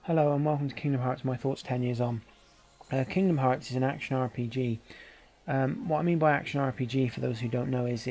Hello and welcome to Kingdom Hearts My Thoughts 10 Years On. Kingdom Hearts is an action RPG. What I mean by action RPG, for those who don't know, is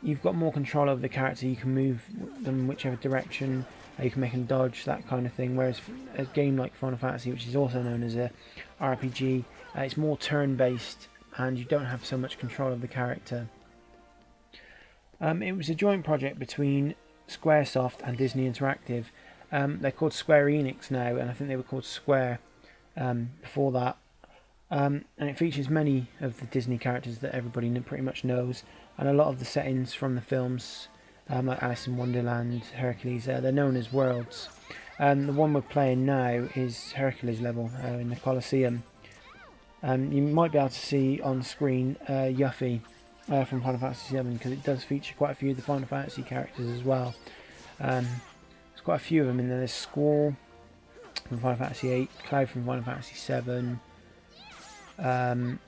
you've got more control over the character. You can move them whichever direction, you can make them dodge, that kind of thing. Whereas a game like Final Fantasy, which is also known as a RPG, it's more turn-based and you don't have so much control of the character. It was a joint project between Squaresoft and Disney Interactive. They're called Square Enix now, and I think they were called Square before that. And it features many of the Disney characters that everybody pretty much knows, and a lot of the settings from the films, like Alice in Wonderland, Hercules. They're known as worlds. The one we're playing now is Hercules level in the Colosseum. You might be able to see on screen Yuffie from Final Fantasy VII, because it does feature quite a few of the Final Fantasy characters as well. Quite a few of them in there. There's Squall from Final Fantasy VIII, Cloud from Final Fantasy VII, and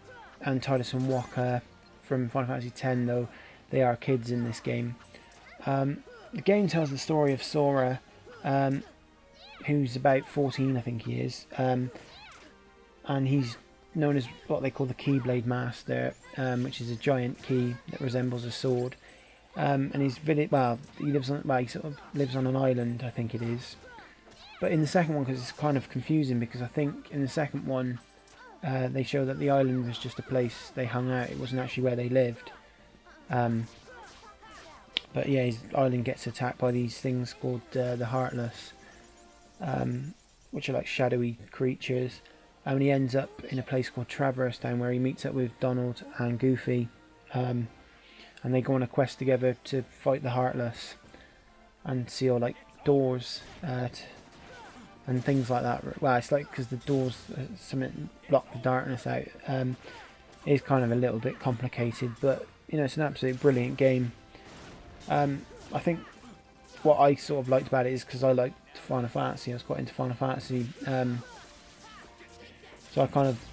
Tidus and Wakka from Final Fantasy X, though they are kids in this game. The game tells the story of Sora, who's about 14, I think he is, and he's known as what they call the Keyblade Master, which is a giant key that resembles a sword. And he lives on, he sort of lives on an island, I think it is. But in the second one, because it's kind of confusing, because I think in the second one they show that the island was just a place they hung out. It wasn't actually where they lived. But yeah, his island gets attacked by these things called the Heartless, which are like shadowy creatures. And he ends up in a place called Traverse Town, where he meets up with Donald and Goofy. And they go on a quest together to fight the Heartless and seal like doors and things like that. Well, it's like because the doors something block the darkness out. It's kind of a little bit complicated, but you know, it's an absolutely brilliant game. I think what I sort of liked about it is because I liked Final Fantasy. I was quite into Final Fantasy. So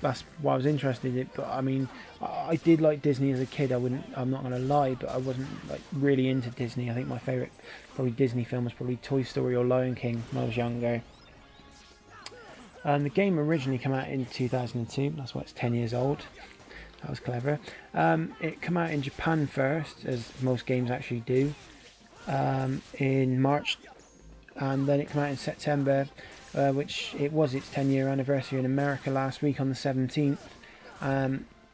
that's why I was interested in it. But I mean, I did like Disney as a kid. I'm not gonna lie, but I wasn't like really into Disney. I think my favourite probably Disney film was probably Toy Story or Lion King when I was younger. The game originally came out in 2002. That's why it's 10 years old. That was clever. It came out in Japan first, as most games actually do, in March, and then it came out in September. Which it was its 10-year anniversary in America last week on the 17th.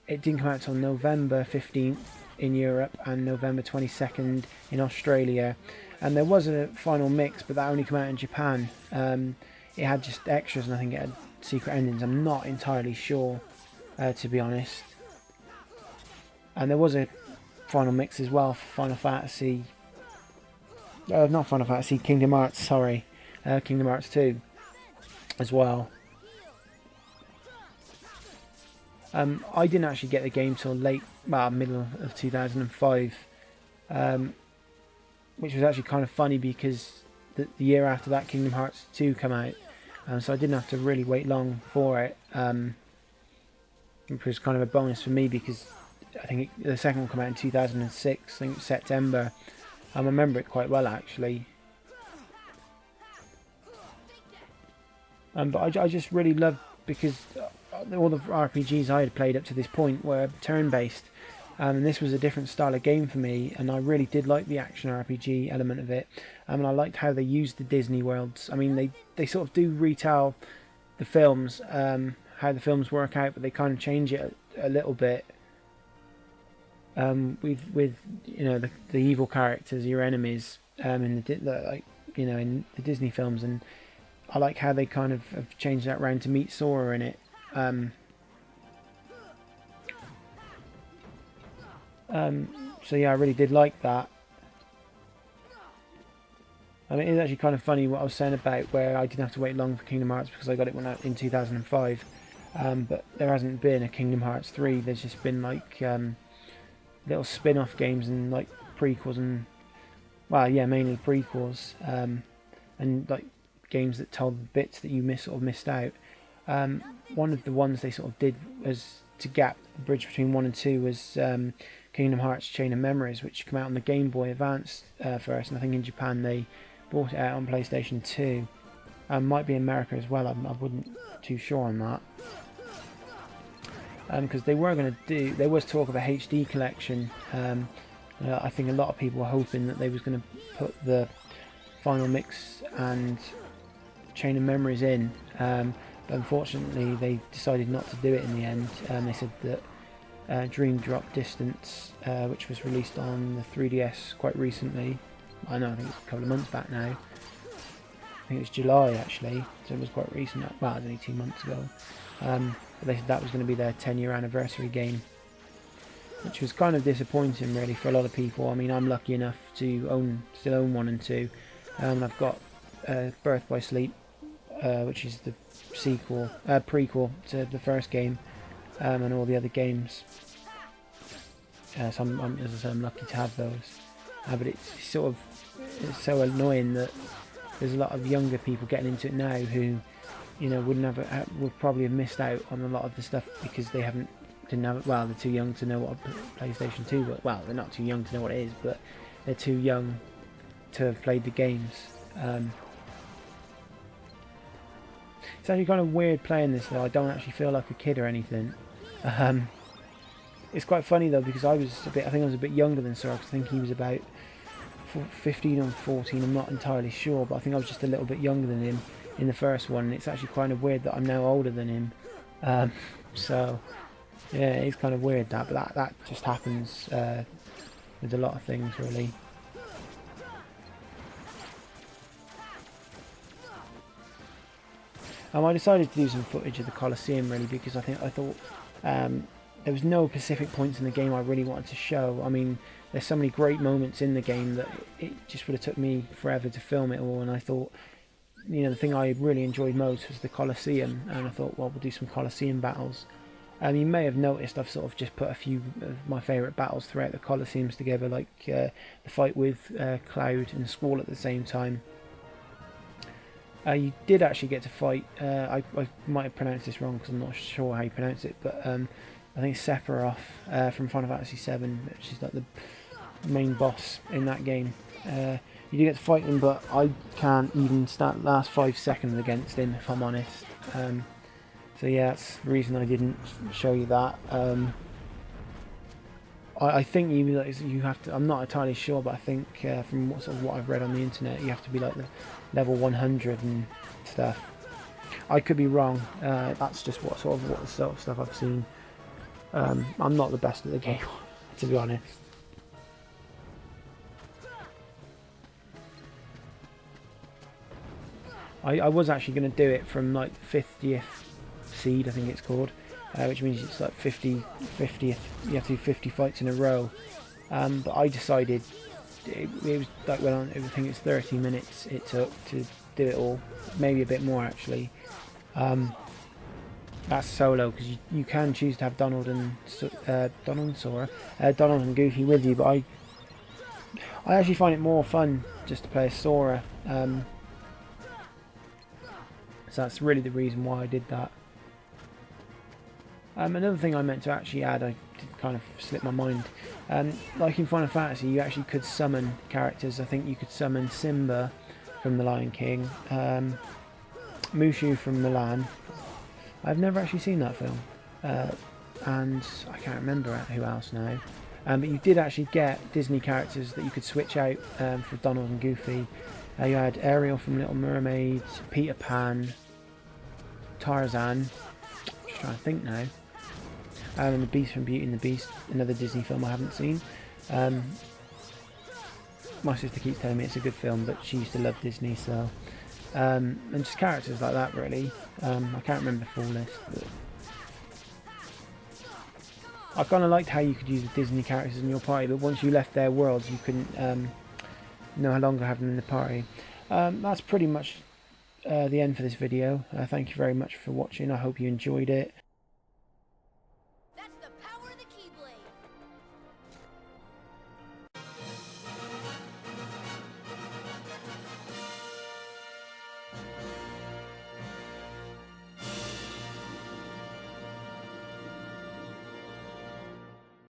It didn't come out until November 15th in Europe and November 22nd in Australia. And there was a final mix, but that only came out in Japan. It had just extras, and I think it had secret endings. I'm not entirely sure, to be honest. And there was a final mix as well for Final Fantasy. Not Final Fantasy, Kingdom Hearts, sorry. Kingdom Hearts 2. As well. I didn't actually get the game till middle of 2005, which was actually kind of funny because the year after that Kingdom Hearts 2 came out, so I didn't have to really wait long for it, which was kind of a bonus for me because I think the second one came out in 2006, I think it was September. I remember it quite well actually. But I just really loved, because all the RPGs I had played up to this point were turn-based, and this was a different style of game for me, and I really did like the action RPG element of it, and I liked how they used the Disney worlds. I mean, they sort of do retell the films, how the films work out, but they kind of change it a little bit. With you know the evil characters, your enemies, in in the Disney films, and I like how they kind of have changed that round to meet Sora in it. So yeah, I really did like that. I mean, it's actually kind of funny what I was saying about where I didn't have to wait long for Kingdom Hearts because I got it when in 2005. But there hasn't been a Kingdom Hearts 3. There's just been like little spin-off games and like prequels and mainly prequels, and like games that told bits that you missed out. One of the ones they sort of did was to gap the bridge between 1 and 2 was Kingdom Hearts Chain of Memories, which came out on the Game Boy Advance first, and I think in Japan they brought it out on PlayStation 2. Might be America as well. I wouldn't too sure on that. Because they were going to do, there was talk of a HD collection. I think a lot of people were hoping that they was going to put the Final Mix and Chain of Memories in, but unfortunately they decided not to do it in the end. They said that Dream Drop Distance, which was released on the 3DS quite recently, I think it's a couple of months back now, I think it was July actually, so it was quite recent, well it was only 2 months ago. But they said that was going to be their 10-year anniversary game, which was kind of disappointing really for a lot of people. I mean, I'm lucky enough to still own 1 and 2. I've got Birth by Sleep, which is the prequel to the first game, and all the other games. So as I said, I'm lucky to have those. But it's so annoying that there's a lot of younger people getting into it now who, would probably have missed out on a lot of the stuff because they didn't have it. Well, they're too young to know what a PlayStation 2 was. Well, they're not too young to know what it is, but they're too young to have played the games. It's actually kind of weird playing this though. I don't actually feel like a kid or anything. It's quite funny though because I think I was a bit younger than Sora. I think he was about 15 or 14. I'm not entirely sure, but I think I was just a little bit younger than him in the first one. It's actually kind of weird that I'm now older than him. So yeah, it's kind of weird but that just happens with a lot of things really. I decided to do some footage of the Colosseum really because I thought there was no specific points in the game I really wanted to show. I mean, there's so many great moments in the game that it just would have took me forever to film it all, and I thought, the thing I really enjoyed most was the Colosseum, and I thought, well, we'll do some Colosseum battles. You may have noticed I've sort of just put a few of my favourite battles throughout the Colosseums together, like the fight with Cloud and Squall at the same time. You did actually get to fight, I might have pronounced this wrong because I'm not sure how you pronounce it, but I think Sephiroth from Final Fantasy VII, which is like the main boss in that game. You do get to fight him, but I can't even stand last 5 seconds against him, if I'm honest. So yeah, that's the reason I didn't show you that. I think you have to. I'm not entirely sure, but I think from what I've read on the internet, you have to be like the level 100 and stuff. I could be wrong. That's just what sort of stuff I've seen. I'm not the best at the game, to be honest. I was actually going to do it from like 50th seed, I think it's called, which means it's like 50th. You have to do 50 fights in a row. But I decided it was like I think it's 30 minutes it took to do it all, maybe a bit more actually. That's solo because you can choose to have Donald and Goofy with you, but I actually find it more fun just to play as Sora. So that's really the reason why I did that. Another thing I meant to actually add, I did kind of slip my mind. Like in Final Fantasy, you actually could summon characters. I think you could summon Simba from The Lion King, Mushu from Mulan. I've never actually seen that film, and I can't remember who else now. But you did actually get Disney characters that you could switch out for Donald and Goofy. You had Ariel from Little Mermaid, Peter Pan, Tarzan, just trying to think now, and the Beast from Beauty and the Beast, another Disney film I haven't seen. My sister keeps telling me it's a good film, but she used to love Disney, so and just characters like that really. I can't remember the full list, but I kind of liked how you could use the Disney characters in your party, but once you left their worlds you couldn't no longer have them in the party. That's pretty much the end for this video. Thank you very much for watching. I hope you enjoyed it.